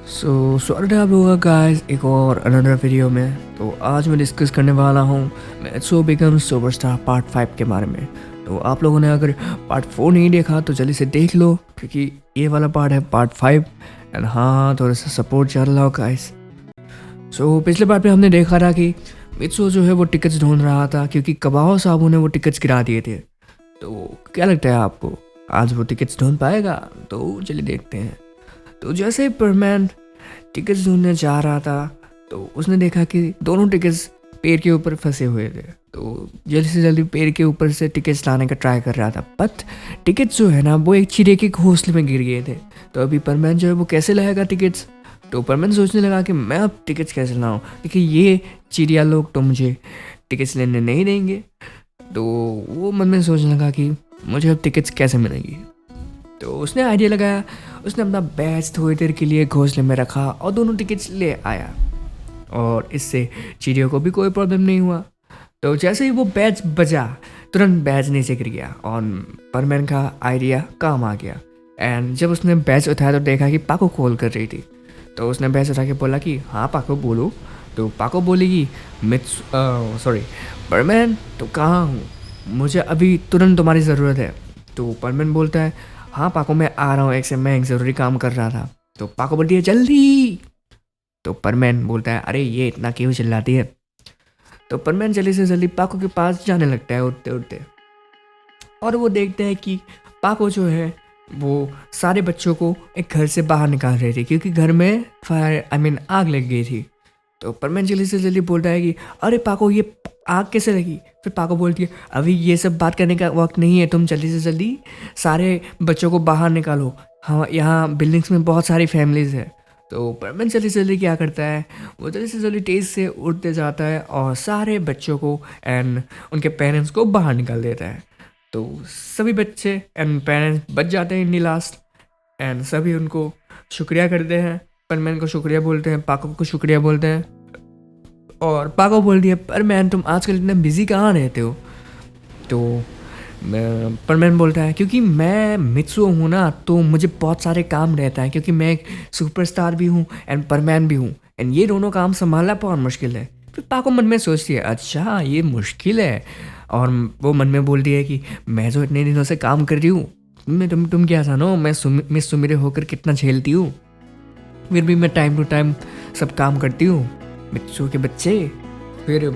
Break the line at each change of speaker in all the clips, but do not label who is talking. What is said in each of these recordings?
स्वागत है आप लोगों का गाइस एक और अनदर वीडियो में। तो आज मैं डिस्कस करने वाला हूँ मैथ्सो बिकम सुपरस्टार पार्ट 5 के बारे में। तो आप लोगों ने अगर पार्ट 4 नहीं देखा तो जल्दी से देख लो, क्योंकि ये वाला पार्ट है पार्ट 5। एंड हाँ, थोड़ा सा सपोर्ट चल रहा हो गाइस। पिछले पार्ट में हमने देखा था कि मित्सो जो है वो टिकट्स ढूंढ रहा था, क्योंकि कबाओ साहब ने वो टिकट्स गिरा दिए थे। तो क्या लगता है आपको, आज वो टिकट्स ढूंढ पाएगा? तो चलिए देखते हैं। तो जैसे ही परमैन टिकट्स ढूंढने जा रहा था तो उसने देखा कि दोनों टिकट्स पेड़ के ऊपर फंसे हुए थे। तो जल्दी से जल्दी पेड़ के ऊपर से टिकट्स लाने का ट्राई कर रहा था, बट टिकट्स जो है ना वो एक चिड़िया के घोंसले में गिर गए थे। तो अभी परमैन जो है वो कैसे लाएगा टिकट्स? तो परमैन सोचने लगा कि मैं अब टिकट्स कैसे लाऊं, क्योंकि ये चिड़िया लोग तो मुझे टिकट्स लेने नहीं देंगे। तो वो मन में सोचने लगा कि मुझे अब टिकट्स कैसे मिलेंगी। तो उसने आइडिया लगाया, उसने अपना बैच थोड़ी देर के लिए घोंसले में रखा और दोनों टिकट्स ले आया, और इससे चिड़ियों को भी कोई प्रॉब्लम नहीं हुआ। तो जैसे ही वो बैच बजा, तुरंत बैच नीचे गिर गया और परमैन का आइडिया काम आ गया। एंड जब उसने बैच उठाया तो देखा कि पाको कॉल कर रही थी। तो उसने बैच उठा के बोला कि हाँ पाको बोलो। तो पाको बोलेगी सॉरी परमैन, तो कहाँ हूँ, मुझे अभी तुरंत तुम्हारी ज़रूरत है। तो परमैन बोलता है हाँ पाको मैं आ रहा हूँ, मैं एक ज़रूरी काम कर रहा था। तो पाको बोलती है जल्दी। तो परमैन बोलता है अरे ये इतना क्यों चिल्लाती है। तो परमैन जल्दी से जल्दी पाको के पास जाने लगता है उड़ते उड़ते, और वो देखता है कि पाको जो है वो सारे बच्चों को एक घर से बाहर निकाल रही थी, क्योंकि घर में आग लग गई थी। तो परमैन जल्दी से जल्दी बोलता है कि अरे पाको ये आग कैसे लगी? फिर पाको बोलती है अभी ये सब बात करने का वक्त नहीं है, तुम जल्दी से जल्दी सारे बच्चों को बाहर निकालो, हाँ यहाँ बिल्डिंग्स में बहुत सारी फैमिलीज़ है। तो परमैन जल्दी से जल्दी क्या करता है, वो जल्दी से जल्दी तेज़ से उड़ते जाता है और सारे बच्चों को एंड उनके पेरेंट्स को बाहर निकाल देता है। तो सभी बच्चे एंड पेरेंट्स बच जाते हैं इन लास्ट, एंड सभी उनको शुक्रिया करते हैं। परमैन को शुक्रिया बोलते हैं, पाको को शुक्रिया बोलते हैं। और पाको बोलती है परमैन तुम आजकल इतना बिजी कहाँ रहते हो? तो परमैन बोलता है क्योंकि मैं मित्सुओ हूँ ना, तो मुझे बहुत सारे काम रहता है, क्योंकि मैं एक सुपरस्टार भी हूँ एंड परमैन भी हूँ, एंड ये दोनों काम संभालना बहुत मुश्किल है। फिर पाको मन में सोचती है अच्छा ये मुश्किल है, और वो मन में बोलती है कि मैं जो इतने दिनों से काम कर रही हूँ, तुम क्या जानो मैं मिस सुमिरे होकर कितना झेलती हूँ, फिर भी मैं टाइम टू टाइम सब काम करती हूँ मित्सुओ के बच्चे। फिर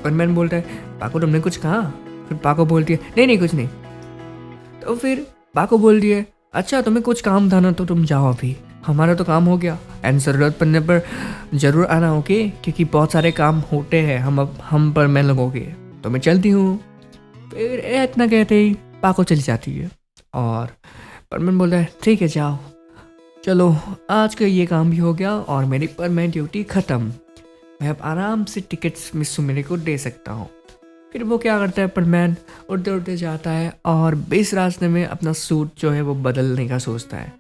परमैन बोलता है पाको तुमने कुछ कहा? फिर पाको बोलती है नहीं नहीं कुछ नहीं। तो फिर पाको बोलती है अच्छा तुम्हें कुछ काम था ना, तो तुम जाओ अभी, हमारा तो काम हो गया, एंड ज़रूरत पड़ने पर ज़रूर आना, ओके, क्योंकि बहुत सारे काम होते हैं हम पर मैं लोगों के, तो मैं चलती हूँ। फिर इतना कहते ही पाको चली जाती है, और परमैन बोलता है ठीक है जाओ, चलो आज का ये काम भी हो गया और मेरी परमानेंट ड्यूटी ख़त्म, मैं अब आराम से टिकट्स मिस सुमिरे को दे सकता हूँ। फिर वो क्या करता है, परमैन उड़ते उड़ते जाता है और बीच रास्ते में अपना सूट जो है वो बदलने का सोचता है।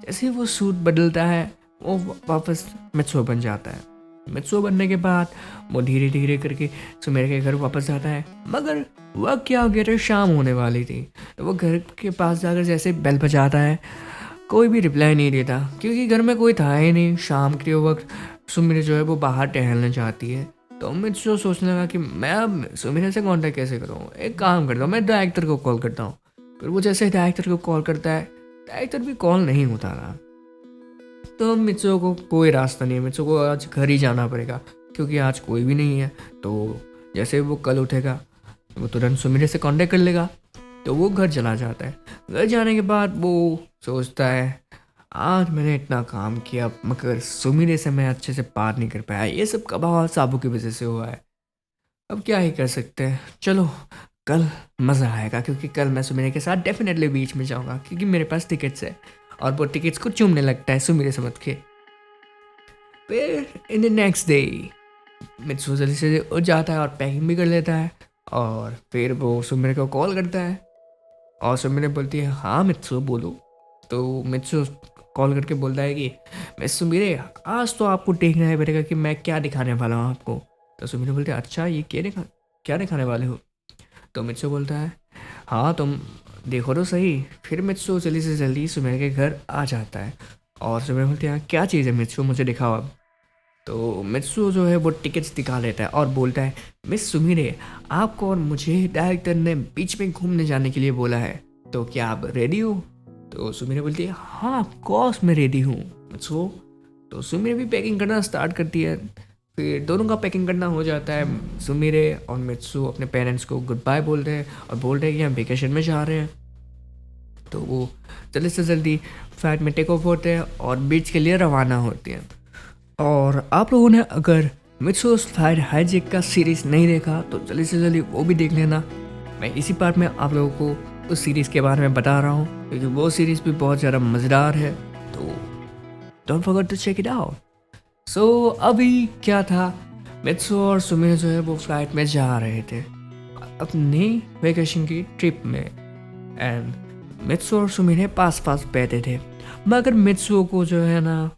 जैसे ही वो सूट बदलता है वो वापस मित्सुओ बन जाता है। मित्सुओ बनने के बाद वो धीरे धीरे करके सुमिरे के घर वापस जाता है, मगर वह क्या हो गया था, शाम होने वाली थी। तो वो घर के पास जाकर जैसे बेल बजाता है, कोई भी रिप्लाई नहीं देता, क्योंकि घर में कोई था ही नहीं। शाम के वक्त सुमिरे जो है वो बाहर टहलना चाहती है। तो मैं जो सोचने लगा कि मैं अब सुमिरे से कांटेक्ट कैसे करूँ, एक काम करता हूँ मैं डायरेक्टर को कॉल करता हूँ। फिर वो जैसे डायरेक्टर को कॉल करता है, डायरेक्टर भी कॉल नहीं उठा रहा। तो मित्सुओ को कोई रास्ता नहीं है, मित्सुओ को आज घर ही जाना पड़ेगा, क्योंकि आज कोई भी नहीं है। तो जैसे वो कल उठेगा वो तुरंत सुमिरे से कांटेक्ट कर लेगा। तो वो घर चला जाता है। घर जाने के बाद वो सोचता है आज मैंने इतना काम किया, मगर सुमिरे से मैं अच्छे से बात नहीं कर पाया, ये सब कबाव साबू की वजह से हुआ है। अब क्या ही कर सकते हैं, चलो कल मज़ा आएगा, क्योंकि कल मैं सुमिरे के साथ डेफिनेटली बीच में जाऊंगा, क्योंकि मेरे पास टिकट्स है। और वो टिकट्स को चूमने लगता है सुमिरे समझ के। फिर इन द नेक्स्ट डे मित्सु जल्दी से उठ जाता है और पैकिंग भी कर लेता है, और फिर वो सुमिरे को कॉल करता है, और सुमिरे बोलती है हाँ मित्सु बोलो। तो मित्सु कॉल करके बोलता है कि मिस सुमिरे आज तो आपको देखना है पड़ेगा कि मैं क्या दिखाने वाला हूँ आपको। तो सुमिरे बोलते हैं अच्छा ये क्या दिखाने वाले हो? तो मित्सु बोलता है हाँ तुम देखो तो सही। फिर मित्सु जल्दी से जल्दी सुमिरे के घर आ जाता है, और सुमिरे बोलती है क्या चीज़ है मित्सु, मुझे दिखाओ अब। तो मित्सु जो है वो टिकट्स दिखा लेता है और बोलता है मिस सुमिरे, आपको और मुझे डायरेक्टर ने बीच में घूमने जाने के लिए बोला है, तो क्या आप रेडी हो? तो सुमिरे बोलती है हाँ ऑफ कोर्स मैं रेडी हूँ मित्सु। तो सुमिरे भी पैकिंग करना स्टार्ट करती है। फिर दोनों का पैकिंग करना हो जाता है। सुमिरे और मित्सु अपने पेरेंट्स को गुड बाय बोल रहे हैं और बोल रहे हैं कि हम वेकेशन में जा रहे हैं। तो वो जल्दी से जल्दी फ्लाइट में टेक ऑफ होते हैं और बीच के लिए रवाना होते हैं। और आप लोगों ने अगर मित्सुस फ्लाइट हाईजैक का सीरीज़ नहीं देखा तो जल्दी से जल्दी वो भी देख लेना। मैं इसी पार्ट में आप लोगों को उस सीरीज़ के बारे में बता रहा हूँ क्योंकि वो सीरीज़ भी बहुत ज़्यादा मज़ेदार है, तो don't forget to check it out. So अभी क्या था, मित्सु और सुमिरे जो है वो फ्लाइट में जा रहे थे अपनी वेकेशन की ट्रिप में। एंड मित्सु और सुमिरे पास पास बैठे थे, मगर मित्सु को जो है ना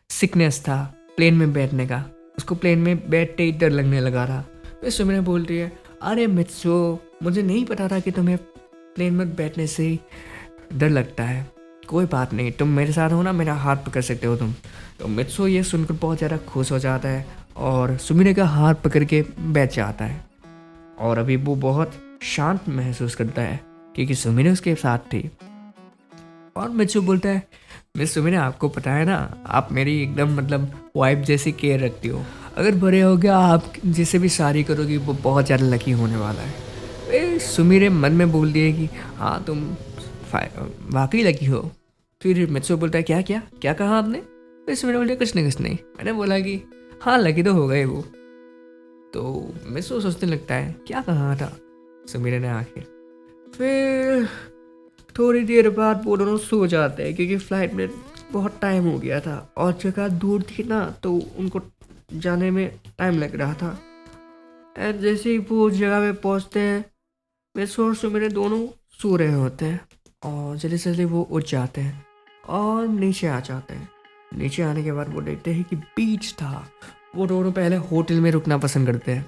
सिकनेस था प्लेन में बैठने का। उसको प्लेन में बैठते ही डर लगने लगा था। फिर सुमिरे बोलती है अरे मित्सु, मुझे नहीं पता था कि तुम्हें प्लेन में बैठने से ही डर लगता है। कोई बात नहीं, तुम मेरे साथ हो ना, मेरा हाथ पकड़ सकते हो तुम। तो मित्सु ये सुनकर बहुत ज़्यादा खुश हो जाता है और सुमिरे का हाथ पकड़ के बैठ जाता है। और अभी वो बहुत शांत महसूस करता है क्योंकि सुमिरे उसके साथ थी। और मित्सु बोलता है मिस सुमिरे, आपको पता है ना, आप मेरी एकदम मतलब वाइफ जैसी केयर रखती हो। अगर बड़े हो गया आप जिससे भी शादी करोगी वो बहुत ज़्यादा लकी होने वाला है। फिर सुमिरे मन में बोल दिए कि हाँ तुम वाकई लकी हो। फिर मित्सु बोलता है क्या क्या क्या कहा आपने? फिर सुमिरे बोलते कुछ नहीं, मैंने बोला कि हाँ लकी तो हो गए वो। तो मित्सु सोचने लगता है क्या कहा था सुमिरे ने आखिर। फिर थोड़ी देर बाद वो दोनों सो जाते हैं क्योंकि फ्लाइट में बहुत टाइम हो गया था और जगह दूर थी ना, तो उनको जाने में टाइम लग रहा था। एंड जैसे ही वो उस जगह पे पहुंचते हैं, मित्सु और सुमिरे दोनों सो रहे होते हैं और जल्दी से जल्दी वो उठ जाते हैं और नीचे आ जाते हैं। नीचे आने के बाद वो देखते हैं कि बीच था। वो दोनों पहले होटल में रुकना पसंद करते हैं।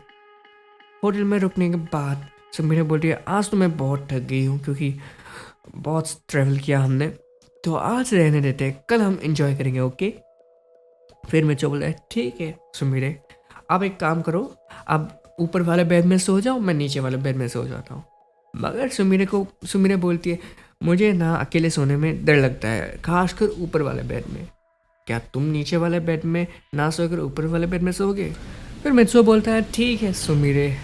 होटल में रुकने के बाद सुमिरे बोलती है आज तो मैं बहुत थक गई हूँ क्योंकि बहुत ट्रैवल किया हमने, तो आज रहने देते हैं, कल हम इंजॉय करेंगे ओके। फिर मित्सु बोला है ठीक है सुमिरे, आप एक काम करो, आप ऊपर वाले बेड में सो जाओ, मैं नीचे वाले बेड में सो जाता हूँ। मगर सुमिरे बोलती है मुझे ना अकेले सोने में डर लगता है, खासकर ऊपर वाले बेड में। क्या तुम नीचे वाले बेड में ना सोकर ऊपर वाले बेड में सोओगे? फिर मित्सु बोलता है ठीक है सुमिरे,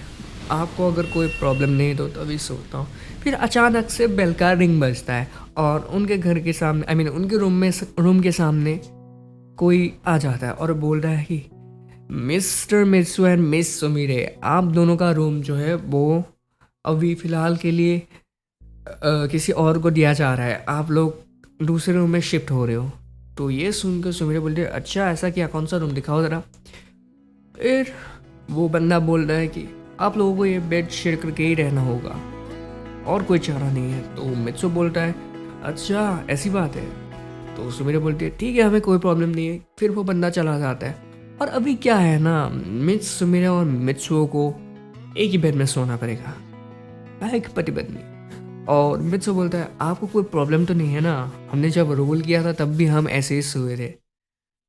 आपको अगर कोई प्रॉब्लम नहीं तो तभी सोता हूँ। फिर अचानक से बेल का रिंग बजता है और उनके घर के सामने उनके रूम के सामने कोई आ जाता है और बोल रहा है कि मिस्टर मित्सु एंड मिस सुमिरे, आप दोनों का रूम जो है वो अभी फ़िलहाल के लिए किसी और को दिया जा रहा है, आप लोग दूसरे रूम में शिफ्ट हो रहे हो। तो ये सुनकर सुमिरे बोलते हैं अच्छा ऐसा क्या, कौन सा रूम दिखाओ ज़रा। फिर वो बंदा बोल रहा है कि आप लोगों को ये बेड शेयर करके ही रहना होगा और कोई चारा नहीं है। तो मित्सु बोलता है अच्छा ऐसी बात है। तो सुमिरे बोलती है ठीक है हमें कोई प्रॉब्लम नहीं है। फिर वो बंदा चला जाता है और अभी क्या है ना, सुमिरे और मित्सु को एक ही बेड में सोना पड़ेगा, एक पति पत्नी। और मित्सु बोलता है आपको कोई प्रॉब्लम तो नहीं है ना, हमने जब रोल किया था तब भी हम ऐसे ही सोए थे।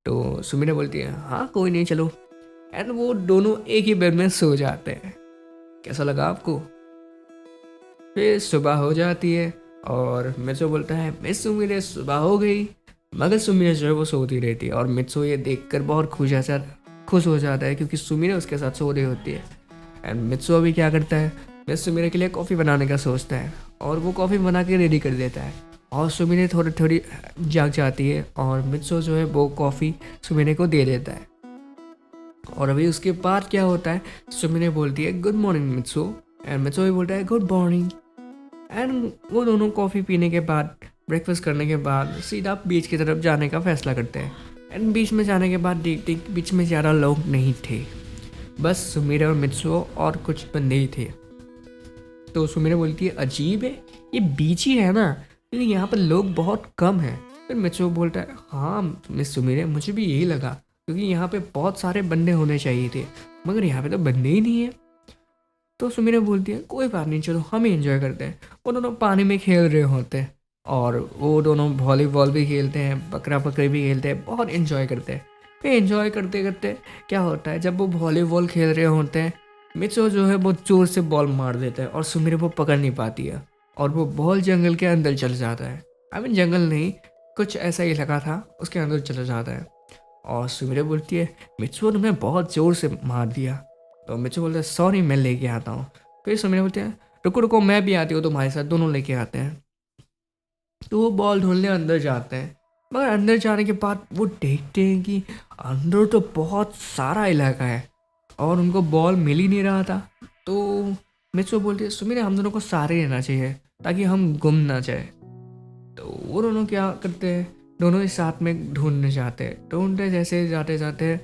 तो सुमिरे बोलती है हाँ कोई नहीं चलो। एंड वो दोनों एक ही बेड में सो जाते हैं। कैसा लगा आपको? फिर सुबह हो जाती है और मित्सु बोलता है मिस सुमिरे सुबह हो गई, मगर सुमिरे जो है वो सोती रहती है। और मित्सु ये देखकर बहुत खुश हो जाता है क्योंकि सुमिरे उसके साथ सो रही होती है। एंड मित्सु अभी क्या करता है, मिस सुमिरे के लिए कॉफ़ी बनाने का सोचता है और वो कॉफ़ी बना के रेडी कर देता है। और सुमिरे थोड़ी जाग जाती है और मित्सु जो है वो कॉफ़ी सुमिरे को दे देता है। और अभी उसके बाद क्या होता है, सुमिरे बोलती है गुड मॉर्निंग मित्सु एंड मित्सु भी बोलता है गुड मॉर्निंग। एंड वो दोनों कॉफ़ी पीने के बाद, ब्रेकफास्ट करने के बाद सीधा बीच की तरफ जाने का फैसला करते हैं। एंड बीच में जाने के बाद देखते बीच में ज़्यादा लोग नहीं थे, बस सुमिरे और मित्सु और कुछ बंदे ही थे। तो सुमिरे बोलती है अजीब है, ये बीच ही है ना, लेकिन यहाँ पर लोग बहुत कम हैं। फिर मित्सु बोलता है हाँ मिस सुमिरे, मुझे भी यही लगा क्योंकि यहाँ पे बहुत सारे बंदे होने चाहिए थे, मगर यहाँ पे तो बंदे ही नहीं है। तो सुमिरे बोलती है कोई बात नहीं, चलो हम ही एंजॉय करते हैं। वो दोनों पानी में खेल रहे होते हैं और वो दोनों वॉलीबॉल भी खेलते हैं, पकड़ा पकड़ी भी खेलते हैं, बहुत इन्जॉय करते हैं। फिर इन्जॉय करते करते क्या होता है, जब वो वॉलीबॉल खेल रहे होते हैं, मिचो जो है बहुत ज़ोर से बॉल मार देता है और सुमिरे वो पकड़ नहीं पाती है और वो बॉल जंगल के अंदर चल जाता है। आई मीन जंगल नहीं, कुछ ऐसा ही लगा था, उसके अंदर चला जाता है। और सुमिरे बोलती है मिचो तुमने बहुत ज़ोर से मार दिया। तो मिचो बोलता है सॉरी मैं लेके आता हूँ। फिर सुमिरे बोलते हैं रुको रुको मैं भी आती हूँ तुम्हारे साथ, दोनों लेके आते हैं। तो वो बॉल ढूंढने अंदर जाते हैं, मगर अंदर जाने के बाद वो देखते हैं कि अंदर तो बहुत सारा इलाका है और उनको बॉल मिल ही नहीं रहा था। तो मिचो बोलती है सुमिरे हम दोनों को सारे रहना चाहिए ताकि हम गुम ना जाए। तो वो दोनों क्या करते हैं, दोनों ही साथ में ढूंढने जाते हैं। ढूंढते जैसे जाते जाते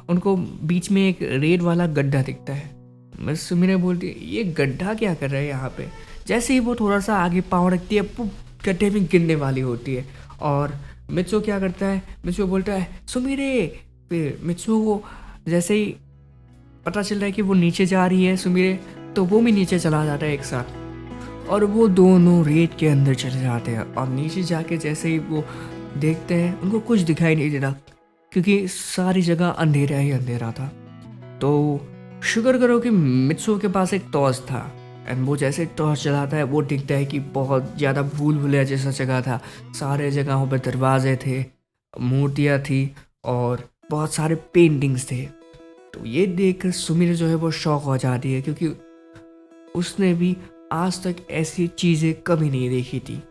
उनको बीच में एक रेत वाला गड्ढा दिखता है। मिस सुमिरे बोलती है ये गड्ढा क्या कर रहा है यहाँ पे। जैसे ही वो थोड़ा सा आगे पाँव रखती है वो गड्ढे में गिरने वाली होती है। और मित्सो क्या करता है, मित्सो बोलता है सुमिरे। फिर मित्सो को जैसे ही पता चल रहा है कि वो नीचे जा रही है सुमिरे, तो वो भी नीचे चला जाता है एक साथ और वो दोनों रेत के अंदर चले जाते हैं। और नीचे जाके जैसे ही वो देखते हैं उनको कुछ दिखाई नहीं दे रहा क्योंकि सारी जगह अंधेरा ही अंधेरा था। तो शुक्र करो कि मित्सो के पास एक टॉर्च था एंड वो जैसे टॉर्च चलाता है वो दिखता है कि बहुत ज़्यादा भूल भुलैया जैसा जगह था। सारे जगहों पर दरवाजे थे, मूर्तियाँ थी और बहुत सारे पेंटिंग्स थे। तो ये देखकर सुमिर जो है वो शौक हो जाती है क्योंकि उसने भी आज तक ऐसी चीज़ें कभी नहीं देखी थी।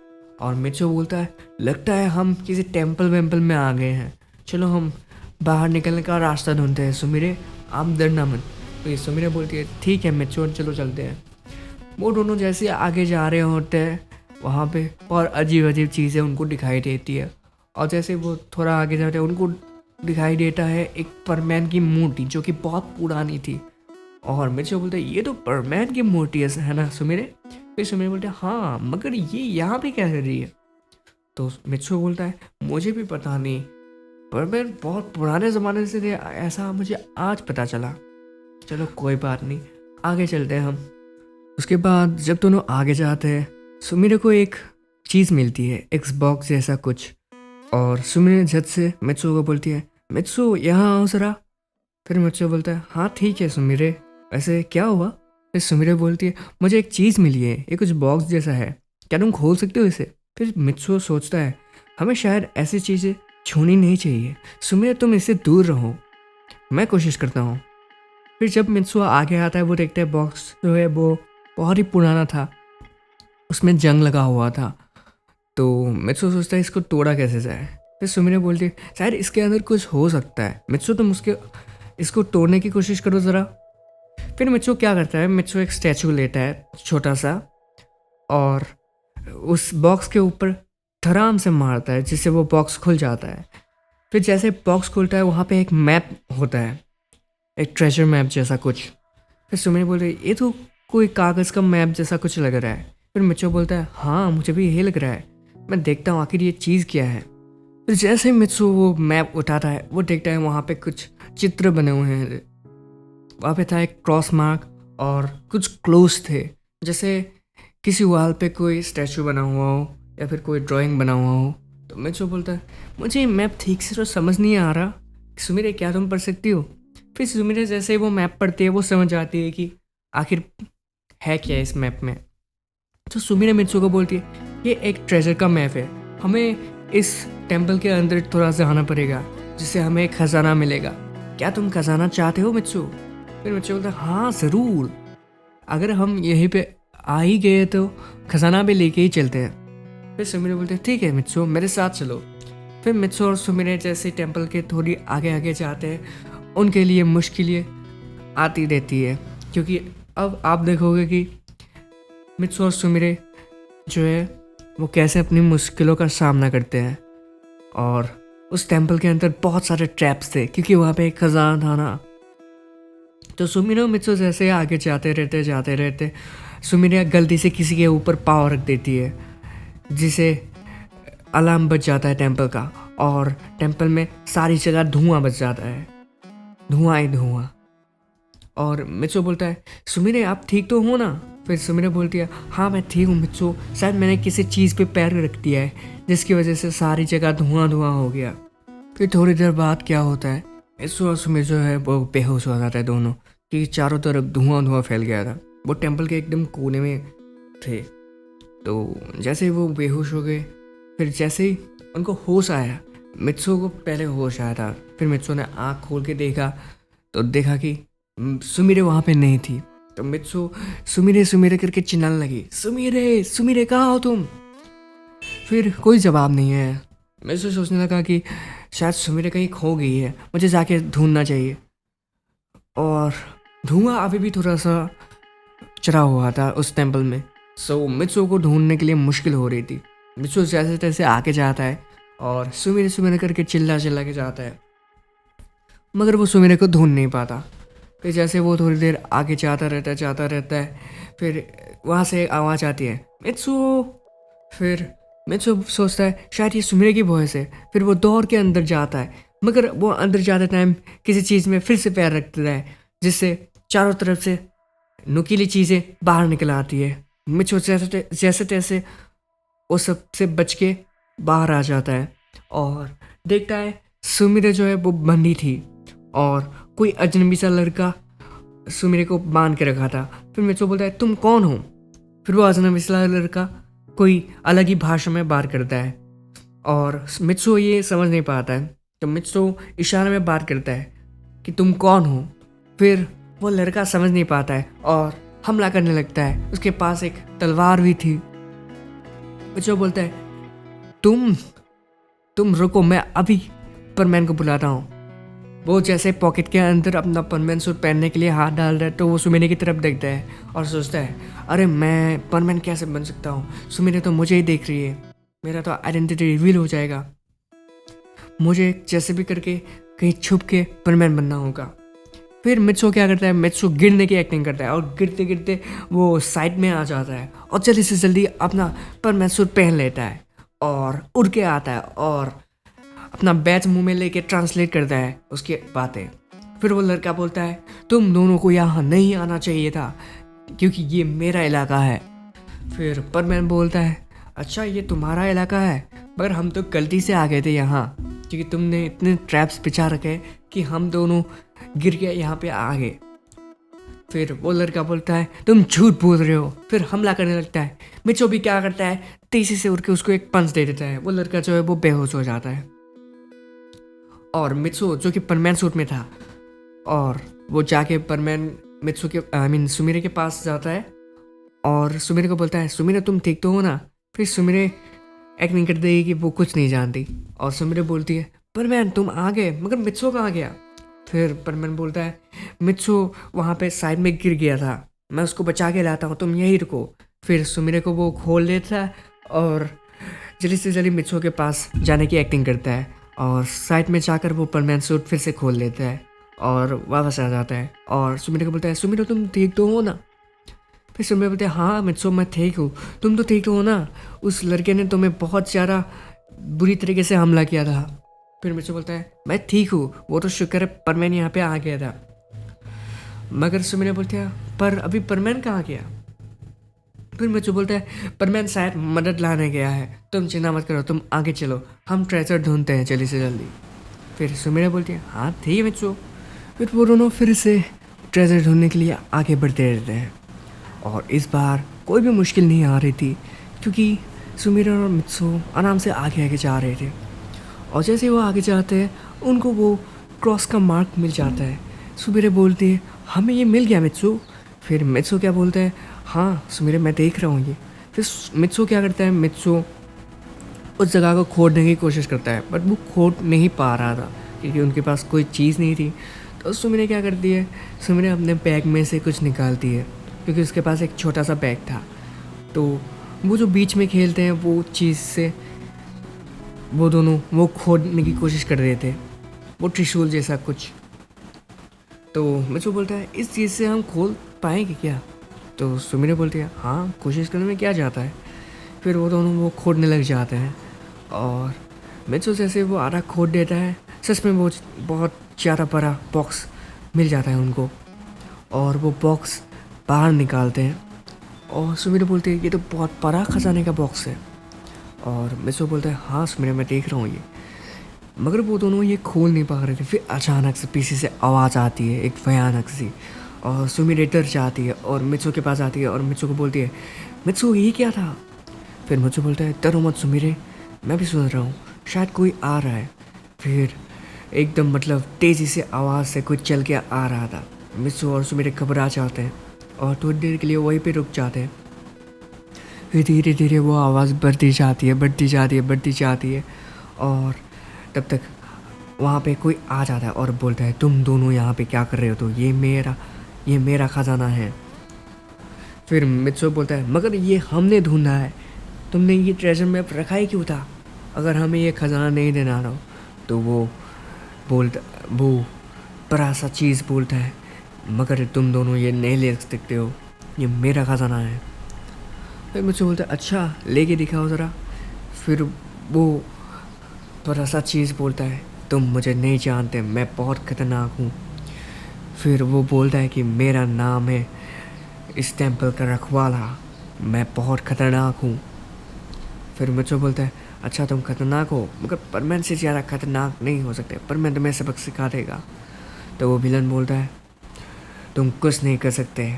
और मित्सो बोलता है लगता है हम किसी टेम्पल वेम्पल में आ गए हैं, चलो हम बाहर निकलने का रास्ता ढूंढते हैं। सुमिरे आप डरना मत। तो ये सुमिरे बोलती है ठीक है मित्सो चलो चलते हैं। वो दोनों जैसे आगे जा रहे होते हैं वहाँ पे और अजीब अजीब चीज़ें उनको दिखाई देती है। और जैसे वो थोड़ा आगे जाते हैं उनको दिखाई देता है एक परमैन की मूर्ति जो कि बहुत पुरानी थी। और मिर्चो बोलते हैं ये तो परमैन की मूर्ति है ना सुमिरे। फिर सुमिरे बोलते हैं हाँ मगर ये यहाँ पे क्या कर रही है। तो मिर्चो बोलता है मुझे भी पता नहीं, परमैन बहुत पुराने ज़माने से थे, ऐसा मुझे आज पता चला। चलो कोई बात नहीं, आगे चलते हैं हम। उसके बाद जब दोनों आगे जाते हैं सुमिरे को एक चीज़ मिलती है, एक्सबॉक्स जैसा कुछ। और सुमिरे झट से मित्सो को बोलती है मित्सो यहाँ आओ ज़रा। फिर मित्सो बोलता है हाँ ठीक है सुमिरे, ऐसे क्या हुआ। फिर सुमिरे बोलती है मुझे एक चीज़ मिली है, ये कुछ बॉक्स जैसा है, क्या तुम खोल सकते हो इसे। फिर मित्सो सोचता है हमें शायद ऐसी चीज़ें छूनी नहीं चाहिए, सुमिरे तुम इससे दूर रहो, मैं कोशिश करता हूँ। फिर जब मित्सो आगे आता है वो देखता है बॉक्स जो है वो बहुत ही पुराना था, उसमें जंग लगा हुआ था। तो मित्सो सोचता है इसको तोड़ा कैसे जाए। फिर सुमिरे बोलती है शायद इसके अंदर कुछ हो सकता है, मित्सो तुम इसको तोड़ने की कोशिश करो ज़रा। फिर मित्सो क्या करता है, मित्सो एक स्टैचू लेता है छोटा सा और उस बॉक्स के ऊपर धड़ाम से मारता है जिससे वो बॉक्स खुल जाता है। फिर जैसे बॉक्स खुलता है वहाँ पे एक मैप होता है, एक ट्रेजर मैप जैसा कुछ। फिर सुमिरे बोलते हैं ये तो कोई कागज़ का मैप जैसा कुछ लग रहा है। फिर मित्सो बोलता है हाँ मुझे भी यही लग रहा है, मैं देखता हूँ आखिर ये चीज़ क्या है। फिर जैसे ही मित्सो वो मैप उठाता है वो देखता है वहाँ पे कुछ चित्र बने हुए हैं। वहाँ पे था एक क्रॉस मार्क और कुछ क्लोज थे, जैसे किसी वॉल पे कोई स्टैचू बना हुआ हो या फिर कोई ड्राइंग बना हुआ हो। तो मित्सो बोलता है मुझे मैप ठीक से तो समझ नहीं आ रहा, सुमिरे क्या तुम पढ़ सकती हो। फिर सुमिरे जैसे ही वो मैप पढ़ती है वो समझ आती है कि आखिर है क्या इस मैप में। तो सुमिरे मित्सो को बोलती है ये एक ट्रेजर का मैप है, हमें इस टेम्पल के अंदर थोड़ा सा आना पड़ेगा जिससे हमें एक खजाना मिलेगा, क्या तुम खजाना चाहते हो मित्सो। फिर मित्सो बोलता है हाँ ज़रूर, अगर हम यहीं पे आ ही गए तो खजाना भी लेके ही चलते हैं। फिर सुमिरे बोलते हैं ठीक है मित्सो मेरे साथ चलो। फिर मित्सो और सुमिरे जैसे टेम्पल के थोड़ी आगे आगे जाते हैं उनके लिए मुश्किलें आती रहती है क्योंकि अब आप देखोगे कि मित्सो और सुमिरे जो है वो कैसे अपनी मुश्किलों का सामना करते हैं। और उस टेम्पल के अंदर बहुत सारे ट्रैप्स थे क्योंकि वहाँ पे एक खजाना था ना। तो सुमिरे और मित्सो जैसे आगे जाते रहते सुमिरे गलती से किसी के ऊपर पाँव रख देती है जिसे अलार्म बज जाता है टेम्पल का और टेम्पल में सारी जगह धुआं बच जाता है, धुआं ही धुआं। और मित्सो बोलता है सुमिरे आप ठीक तो हो ना। फिर सुमिरा बोलती है हाँ मैं ठीक हूँ मित्सो, शायद मैंने किसी चीज़ पे पैर रख दिया है जिसकी वजह से सारी जगह धुआं धुआं हो गया। फिर थोड़ी देर बाद क्या होता है, मित्सो और सुमिरा जो है वो बेहोश हो जाता है दोनों, कि चारों तरफ धुआं धुआं फैल गया था। वो टेम्पल के एकदम कोने में थे। तो जैसे ही वो बेहोश हो गए, फिर जैसे ही उनको होश आया, मित्सो को पहले होश आया था, फिर मित्सो ने आँख खोल के देखा तो देखा कि सुमिरे वहाँ पे नहीं थी। तो मित्सो सुमिरे सुमिरे करके चिल्लाने लगी, सुमिरे सुमिरे कहाँ हो तुम। फिर कोई जवाब नहीं है। मित्सो सोचने लगा कि शायद सुमिरे कहीं खो गई है, मुझे जाके ढूंढना चाहिए। और धुआं अभी भी थोड़ा सा चढ़ा हुआ था उस टेम्पल में। सो मित्सो को ढूंढने के लिए मुश्किल हो रही थी। मित्सो जैसे तैसे आके जाता है और सुमिरे सुमिरे करके चिल्ला चिल्ला के जाता है, मगर वो सुमिरे को ढूंढ नहीं पाता। फिर जैसे वो थोड़ी देर आगे जाता रहता है, फिर वहाँ से आवाज़ आती है मित्सो। फिर मित्सो सोचता है शायद ये सुमिरे की वॉइस है। फिर वो दौड़ के अंदर जाता है, मगर वो अंदर जाते टाइम किसी चीज़ में फिर से पैर रख देता है, जिससे चारों तरफ से नुकीली चीज़ें बाहर निकल आती है। मित्सो जैसे तैसे वो सब से बच के बाहर आ जाता है और देखता है सुमिरे जो है वो बंदी थी और कोई अजनबी सा लड़का सुमिरे को बांध के रखा था। फिर मित्सो बोलता है तुम कौन हो। फिर वो अजनबी सा लड़का कोई अलग ही भाषा में बात करता है और मित्सो ये समझ नहीं पाता है। तो मित्सो इशारे में बात करता है कि तुम कौन हो। फिर वो लड़का समझ नहीं पाता है और हमला करने लगता है। उसके पास एक तलवार भी थी। मित्सो बोलता है तुम रुको, मैं अभी परमैन को बुलाता हूँ। वो जैसे पॉकेट के अंदर अपना परमैन सूट पहनने के लिए हाथ डाल रहा है तो वो सुमिरे की तरफ देखता है और सोचता है अरे मैं परमैन कैसे बन सकता हूँ, सुमिरे तो मुझे ही देख रही है, मेरा तो आइडेंटिटी रिवील हो जाएगा, मुझे जैसे भी करके कहीं छुप के परमैन बनना होगा। फिर मित्सो क्या करता है, मित्सो गिरने की एक्टिंग करता है और गिरते गिरते वो साइड में आ जाता है और जल्दी से जल्दी अपना परमैन सूट पहन लेता है और उड़ के आता है और अपना बैच मुंह में लेके ट्रांसलेट करता है उसकी बातें। फिर वो लड़का बोलता है तुम दोनों को यहाँ नहीं आना चाहिए था क्योंकि ये मेरा इलाका है। फिर परमैन बोलता है अच्छा ये तुम्हारा इलाका है, मगर हम तो गलती से आ गए थे यहाँ क्योंकि तुमने इतने ट्रैप्स बिछा रखे कि हम दोनों गिर के यहाँ पे आ गए। फिर वो लड़का बोलता है तुम झूठ बोल रहे हो। फिर हमला करने लगता है। मित्सो भी क्या करता है, तेजी से उड़ के उसको एक पंच दे देता है। वो लड़का जो है वो बेहोश हो जाता है और मित्सो जो कि परमैन सूट में था और वो जाके परमैन मित्सो के सुमिरे के पास जाता है और सुमिरे को बोलता है सुमिरे तुम ठीक तो हो ना। फिर सुमिरे एक्टिंग कर देगी कि वो कुछ नहीं जानती और सुमिरे बोलती है परमैन तुम आ गए, मगर मित्सो कहाँ गया। फिर परमैन बोलता है मित्सो वहाँ पे साइड में गिर गया था, मैं उसको बचा के लाता हूँ, तुम यहीं रुको। फिर सुमिरे को वो खोल लेता है और जल्दी से जल्दी मित्सो के पास जाने की एक्टिंग करता है और साइड में जाकर वो परमैन सूट फिर से खोल लेता है और वापस आ जाता है और सुमिरे को बोलता है सुमिरे तुम ठीक तो हो ना। फिर सुमिरे बोलते हैं हाँ मित्सो मैं ठीक हूँ, तुम तो ठीक तो हो ना, उस लड़के ने तुम्हें बहुत ज़्यादा बुरी तरीके से हमला किया था। फिर मित्सो बोलता है मैं ठीक हूँ, वो तो शुक्र है परमैन यहाँ पे आ गया था। मगर सुमिरे बोलते हैं पर अभी परमैन कहाँ गया। फिर मित्सो बोलता है परमैन शायद मदद लाने गया है, तुम चिंता मत करो, तुम आगे चलो, हम ट्रेजर ढूंढते हैं जल्दी से जल्दी। फिर सुमिरे बोलती है हाँ ठीक है मित्सो। फिर वो दोनों फिर से ट्रेजर ढूंढने के लिए आगे बढ़ते रहते हैं और इस बार कोई भी मुश्किल नहीं आ रही थी क्योंकि सुमिरे और मित्सो आराम से आगे आगे जा रहे थे। और जैसे ही वो आगे जाते हैं उनको वो क्रॉस का मार्क मिल जाता है। सुमिरे बोलती है हमें ये मिल गया मित्सो। फिर मित्सो क्या बोलता है हाँ सुमिरे मैं देख रहा हूँ ये। फिर मित्सो क्या करता है, मित्सो उस जगह को खोदने की कोशिश करता है बट वो खोद नहीं पा रहा था क्योंकि उनके पास कोई चीज़ नहीं थी। तो सुमिरे क्या करती है, सुमिरे अपने बैग में से कुछ निकालती है क्योंकि उसके पास एक छोटा सा बैग था। तो वो जो बीच में खेलते हैं वो चीज़ से वो दोनों वो खोदने की कोशिश कर रहे थे, वो त्रिशूल जैसा कुछ। तो मित्सो बोलता है इस चीज़ से हम खोल पाएंगे क्या। तो सुमिरे बोलती है हाँ कोशिश करने में क्या जाता है। फिर वो दोनों वो खोदने लग जाते हैं और मित्सो जैसे वो आधा खोद देता है, सच में वो बहुत ज़्यादा बड़ा बॉक्स मिल जाता है उनको और वो बॉक्स बाहर निकालते हैं और सुमिरे बोलती है ये तो बहुत बड़ा खजाने का बॉक्स है। और मित्सुओ बोलता है हाँ सुमिरे मैं देख रहा हूँ ये। मगर वो दोनों ये खोल नहीं पा रहे थे। फिर अचानक से पीछे से आवाज़ आती है एक भयानक सी, और सुमिरे डर जाती है और मित्सुओ के पास आती है और मित्सुओ को बोलती है मित्सुओ ये क्या था। फिर मित्सुओ बोलता है डरो मत सुमिरे, मैं भी सुन रहा हूँ, शायद कोई आ रहा है। फिर एकदम मतलब तेज़ी से आवाज़ से कुछ चल के आ रहा था। मित्सुओ और सुमिरे घबरा जाते हैं और थोड़ी देर के लिए वहीं पे रुक जाते हैं। फिर धीरे धीरे वो आवाज़ बढ़ती जाती है, बढ़ती जाती है, बढ़ती जाती है, और तब तक वहाँ पे कोई आ जाता है और बोलता है तुम दोनों यहाँ पे क्या कर रहे हो, तो ये मेरा ख़जाना है। फिर मित्सुओ बोलता है मगर ये हमने ढूंढा है, तुमने ये ट्रेजर मैप रखा ही क्यों था, अगर हमें ये ख़जाना नहीं देना रहो। तो वो बड़ा सा चीज़ बोलता है मगर तुम दोनों ये नहीं ले सकते हो, ये मेरा ख़जाना है। फिर मुझसे बोलता है अच्छा लेके दिखाओ ज़रा। फिर वो बड़ा सा चीज़ बोलता है तुम मुझे नहीं जानते, मैं बहुत ख़तरनाक हूँ। फिर वो बोलता है कि मेरा नाम है इस टेम्पल का रखवाला, मैं बहुत ख़तरनाक हूँ। फिर मुझसे बोलता है अच्छा तुम ख़तरनाक हो मगर परमैन से ज़्यादा ख़तरनाक नहीं हो सकते, परमैन तुम्हें सबक सिखा देगा। तो वो विलन बोलता है तुम कुछ नहीं कर सकते।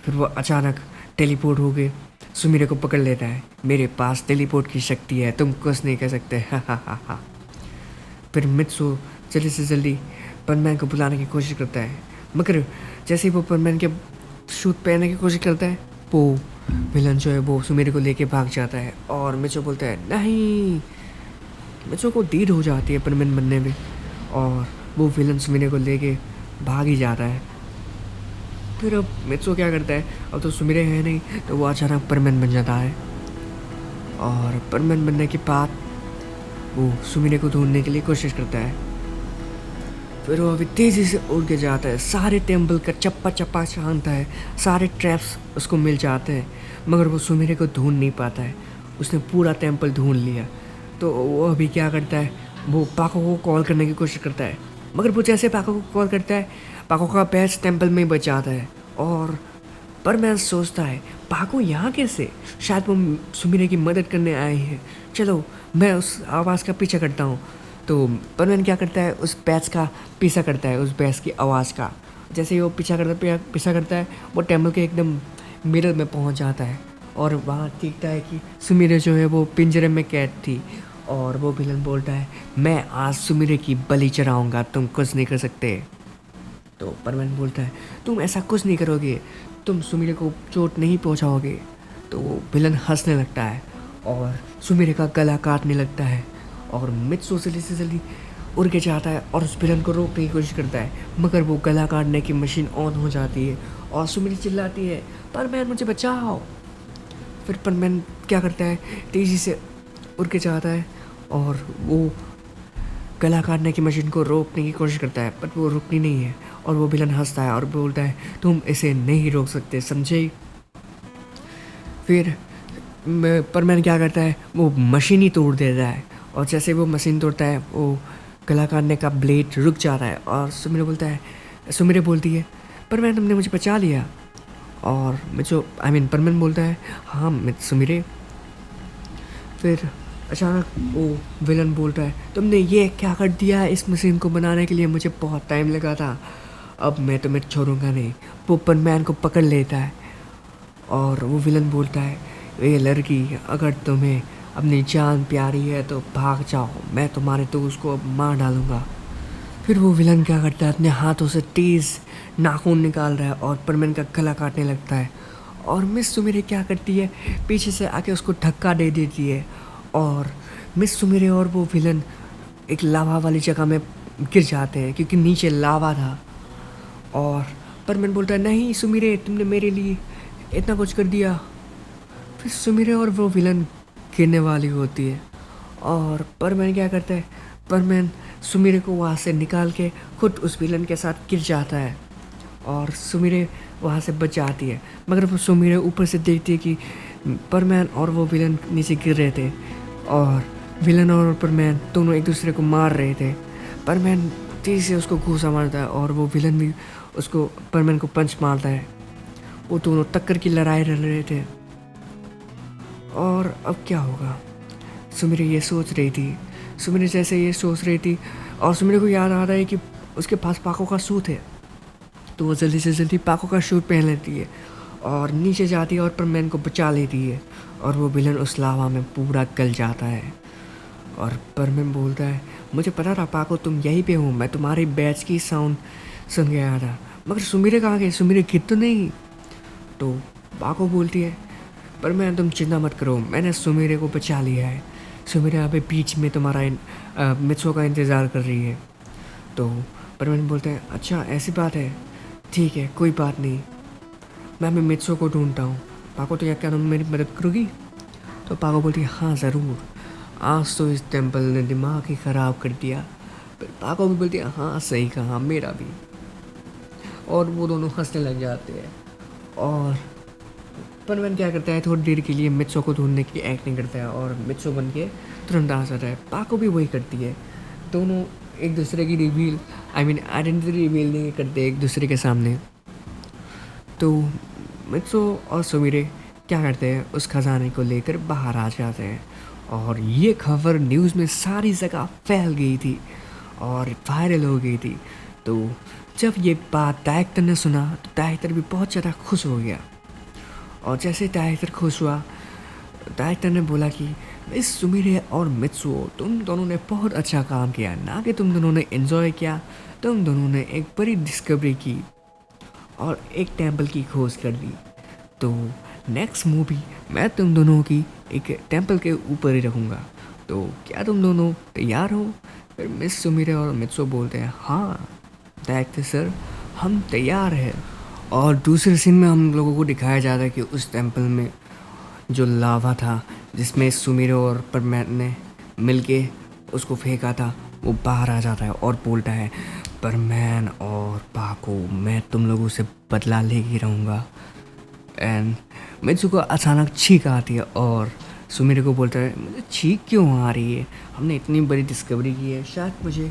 फिर वो अचानक टेलीपोर्ट हो गए सुमिरे को पकड़ लेता है, मेरे पास टेलीपोर्ट की शक्ति है, तुम कुछ नहीं कर सकते। हा हा हा हा। फिर मित्सुओ जल्दी से जल्दी परमैन को बुलाने की कोशिश करता है, मगर जैसे ही वो परमैन के शूट पहनने की कोशिश करता है वो विलन जो है वो सुमिरे को लेके भाग जाता है। और मित्सुओ बोलता है नहीं, मित्सुओ को देर हो जाती है परमैन बनने में, और वो विलन सुमिरे को लेके भाग ही जाता है। फिर अब मित्सुओ क्या करता है, अब तो सुमिरे है नहीं, तो वो अचानक परमैन बन जाता है। और परमैन बनने के बाद वो सुमिरे को ढूंढने के लिए कोशिश करता है। फिर वो अभी तेज़ी से उड़ के जाता है, सारे टेम्पल का चप्पा चप्पा छानता है, सारे ट्रैप्स उसको मिल जाते हैं, मगर वो सुमिरे को ढूंढ नहीं पाता है। उसने पूरा टेम्पल ढूंढ लिया। तो वो अभी क्या करता है, वो पाको को कॉल करने की कोशिश करता है, मगर वो जैसे पाको को कॉल करता है पाको का पैच टेम्पल में ही बच जाता है। और पर मैं सोचता है पाको यहाँ कैसे, शायद वो सुमिरे की मदद करने आए हैं, चलो मैं उस आवाज़ का पीछा करता हूँ। तो परमैन क्या करता है, उस बैच का पीछा करता है, उस बैच की आवाज़ का। जैसे ही वो पीछा करता है वो टेम्पल के एकदम मिडल में पहुंच जाता है, और वहाँ देखता है कि सुमिरे जो है वो पिंजरे में कैद थी। और वो विलन बोलता है मैं आज सुमिरे की बलि चढ़ाऊँगा, तुम कुछ नहीं कर सकते। तो परमैन बोलता है तुम ऐसा कुछ नहीं करोगे, तुम सुमिरे को चोट नहीं पहुँचाओगे। तो वो विलन हंसने लगता है और सुमिरे का गला काटने लगता है। और मित्सुओ जल्दी से जल्दी उड़ के जाता है और उस विलन को रोकने की कोशिश करता है, मगर वो गला काटने की मशीन ऑन हो जाती है और सुमिरे चिल्लाती है परमैन मुझे बचाओ। फिर परमैन क्या करता है, तेज़ी से उड़ के जाता है और वो गला काटने की मशीन को रोकने की कोशिश करता है, पर वो रुकनी नहीं है। और वो विलन हंसता है और बोलता है तुम इसे नहीं रोक सकते, समझे। फिर परमैन क्या करता है, वो मशीन ही तोड़ देता है, और जैसे वो मशीन तोड़ता है वो गला काटने का ब्लेड रुक जाता है। और सुमिरे बोलती है परमैन तुमने मुझे बचा लिया। और परमैन बोलता है हाँ सुमिरे। फिर अचानक वो विलन बोलता है तुमने ये क्या कर दिया है, इस मशीन को बनाने के लिए मुझे बहुत टाइम लगा था, अब मैं तुम्हें छोड़ूंगा नहीं। वो परमैन को पकड़ लेता है और वो विलन बोलता है ये लड़की अगर तुम्हें अपनी जान प्यारी है तो भाग जाओ, मैं तुम्हारे दोस्त को अब मार डालूंगा। फिर वो विलन क्या करता है, अपने हाथों से तेज़ नाखून निकाल रहा है और परमैन का गला काटने लगता है। और मिस सुमिरे क्या करती है, पीछे से आके उसको धक्का दे देती है, और मिस सुमिरे और वो विलन एक लावा वाली जगह में गिर जाते हैं क्योंकि नीचे लावा था। और परमैन बोलता है नहीं सुमिरे तुमने मेरे लिए इतना कुछ कर दिया। फिर सुमिरे और वो विलन गिरने वाली होती है, और परमैन क्या करता है, परमैन सुमिरे को वहाँ से निकाल के खुद उस विलन के साथ गिर जाता है और सुमिरे वहाँ से बच जाती है। मगर वो सुमिरे ऊपर से देखती है कि परमैन और वो विलन नीचे गिर रहे थे, और विलन और परमैन दोनों एक दूसरे को मार रहे थे। परमैन तेज़ी से उसको घूसा मारता है और वो विलन भी उसको परमैन को पंच मारता है। वो दोनों टक्कर की लड़ाई लड़ रहे थे। और अब क्या होगा, सुमिरे ये सोच रही थी। सुमिरे जैसे ये सोच रही थी और सुमिरे को याद आ रहा है कि उसके पास पाको का सूट है, तो वो जल्दी से जल्दी पाको का सूट पहन लेती है और नीचे जाती है और परमैन को बचा लेती है। और वो विलन उस लावा में पूरा गल जाता है। और परमैन बोलता है, मुझे पता था पाको तुम यहीं पे हो, मैं तुम्हारी बैच की साउंड सुन के आया था, मगर सुमिरे कहाँ गए, सुमिरे गिर तो नहीं। तो पाको बोलती है, परमैन तुम चिंता मत करो, मैंने सुमिरे को बचा लिया है। सुमिरे अभी बीच में तुम्हारा मित्सो का इंतज़ार कर रही है। तो परमैन बोलते हैं, अच्छा ऐसी बात है, ठीक है कोई बात नहीं, मैं मित्सो को ढूंढता हूँ। पाको तो क्या तुम मेरी मदद करोगी? तो पाको बोलती है, हाँ ज़रूर, आज तो इस टेम्पल ने दिमाग ही ख़राब कर दिया। फिर पाको भी बोलती है, हाँ सही कहा, मेरा भी। और वो दोनों हंसने लग जाते हैं। और परमैन क्या करता है, थोड़ी देर के लिए मित्सो को ढूंढने की एक्टिंग करता है और मित्सो बन के तुरंत आ जाता है। पाको भी वही करती है। दोनों एक दूसरे की रिवील आइडेंटिटी रिवील नहीं करते एक दूसरे के सामने। तो मित्सो और सुमिरे क्या करते हैं, उस खजाने को लेकर बाहर आ जाते हैं। और ये खबर न्यूज़ में सारी जगह फैल गई थी और वायरल हो गई थी। तो जब ये बात डायरेक्टर ने सुना तो डायरेक्टर भी बहुत ज़्यादा खुश हो गया। और जैसे डायरेक्टर खुश हुआ, डायरेक्टर ने बोला कि मिस सुमिरे और मित्सुओ, तुम दोनों ने बहुत अच्छा काम किया, ना कि तुम दोनों ने एंजॉय किया, तुम दोनों ने एक बड़ी डिस्कवरी की और एक टेंपल की खोज कर ली। तो नेक्स्ट मूवी मैं तुम दोनों की एक टेंपल के ऊपर ही रखूँगा। तो क्या तुम दोनों तैयार हो? फिर मिस सुमिरे और मित्सुओ बोलते हैं, हाँ डायरेक्टर सर, हम तैयार हैं। और दूसरे सीन में हम लोगों को दिखाया जाता है कि उस टेंपल में जो लावा था, जिसमें सुमिरो और परमैन ने मिलके उसको फेंका था, वो बाहर आ जाता है और बोलता है, परमैन और पाको, मैं तुम लोगों से बदला ले ही रहूँगा। एंड मित्सु को अचानक छींक आती है और सुमिरो को बोलता है, मुझे छींक क्यों आ रही है, हमने इतनी बड़ी डिस्कवरी की है, शायद मुझे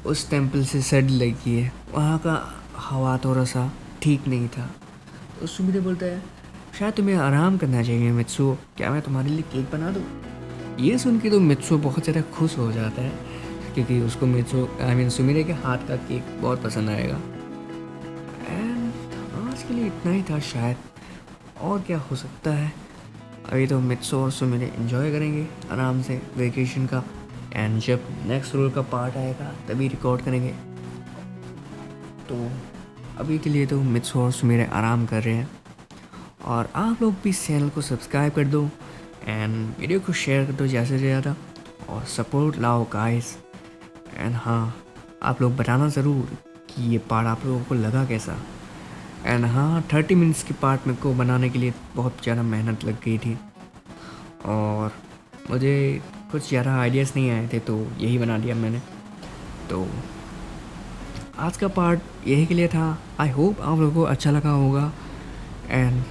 उस टेंपल से सर्द लगी है, वहाँ का हवा थोड़ा सा ठीक नहीं था। तो सुमिरो बोलता है, शायद तुम्हें आराम करना चाहिए मित्सु, क्या मैं तुम्हारे लिए केक बना दूँ? ये सुन के तो मित्सु बहुत ज़्यादा खुश हो जाता है, क्योंकि उसको सुमिरे के हाथ का केक बहुत पसंद आएगा। एंड आज के लिए इतना ही था शायद, और क्या हो सकता है। अभी तो मित्सु और सुमिरे एंजॉय करेंगे आराम से वेकेशन का, एंड जब नेक्स्ट रोल का पार्ट आएगा तभी रिकॉर्ड करेंगे। तो अभी के लिए तो मित्सु और सुमिरे आराम कर रहे हैं। और आप लोग भी चैनल को सब्सक्राइब कर दो एंड वीडियो को शेयर कर दो ज़्यादा से ज़्यादा, और सपोर्ट लाओ गाइस। एंड हाँ, आप लोग बताना ज़रूर कि ये पार्ट आप लोगों को लगा कैसा। एंड हाँ, 30 मिनट्स के पार्ट मेरे को बनाने के लिए बहुत ज़्यादा मेहनत लग गई थी और मुझे कुछ ज़्यादा आइडियाज़ नहीं आए थे, तो यही बना दिया मैंने। तो आज का पार्ट यही के लिए था। आई होप आप लोगों को अच्छा लगा होगा। एंड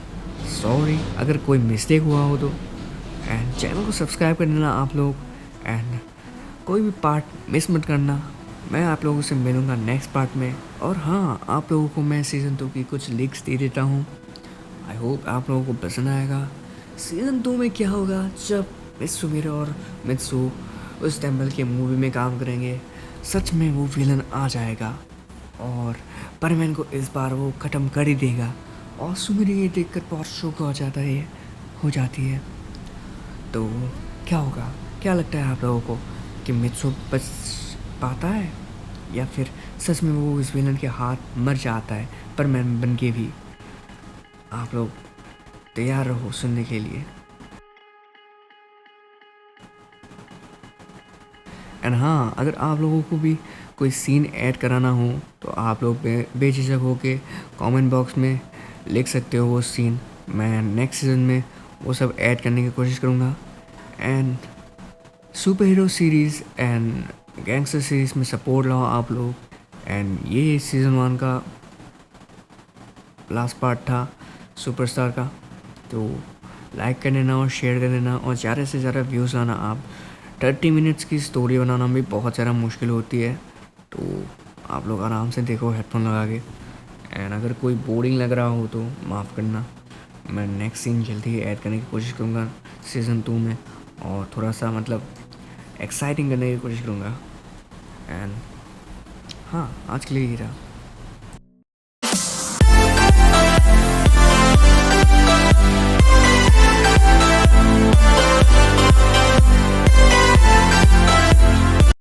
सॉरी अगर कोई मिस्टेक हुआ हो तो। एंड चैनल को सब्सक्राइब कर देना आप लोग, एंड कोई भी पार्ट मिस मत करना। मैं आप लोगों से मिलूँगा नेक्स्ट पार्ट में। और हाँ, आप लोगों को मैं सीज़न 2 की कुछ लीक्स दे देता हूँ। आई होप आप लोगों को पसंद आएगा। सीज़न 2 में क्या होगा, जब मिस सुमिरे और मित्सु उस टेंपल के मूवी में काम करेंगे, सच में वो विलन आ जाएगा और परमैन को इस बार वो ख़त्म कर ही देगा। और सुमिरे ये देखकर बहुत शौक हो जाती है। तो क्या होगा, क्या लगता है आप लोगों को कि मित्सु बच पाता है या फिर सच में वो इस विलन के हाथ मर जाता है परमैन बन के भी? आप लोग तैयार रहो सुनने के लिए। एंड हाँ, अगर आप लोगों को भी कोई सीन ऐड कराना हो तो आप लोग बेझिझक हो के कॉमेंट बॉक्स में लिख सकते हो वो सीन। मैं नेक्स्ट सीज़न में वो सब ऐड करने की कोशिश करूँगा। And super hero series and gangster series में सपोर्ट लाओ आप लोग। एंड ये सीज़न 1 का लास्ट पार्ट था सुपरस्टार का, तो लाइक कर देना और शेयर कर देना और ज़्यादा से ज़्यादा व्यूज़ आना। आप 30 मिनट्स की स्टोरी बनाना भी बहुत ज़्यादा मुश्किल होती है, तो आप लोग आराम से देखो हेडफोन लगा के। एंड अगर कोई बोरिंग लग रहा हो तो माफ़ करना, मैं नेक्स्ट सीन जल्दी ही ऐड करने की कोशिश करूँगा सीज़न 2 में, और थोड़ा सा मतलब एक्साइटिंग करने की कोशिश करूँगा। एंड हाँ, आज के लिए ही रहा।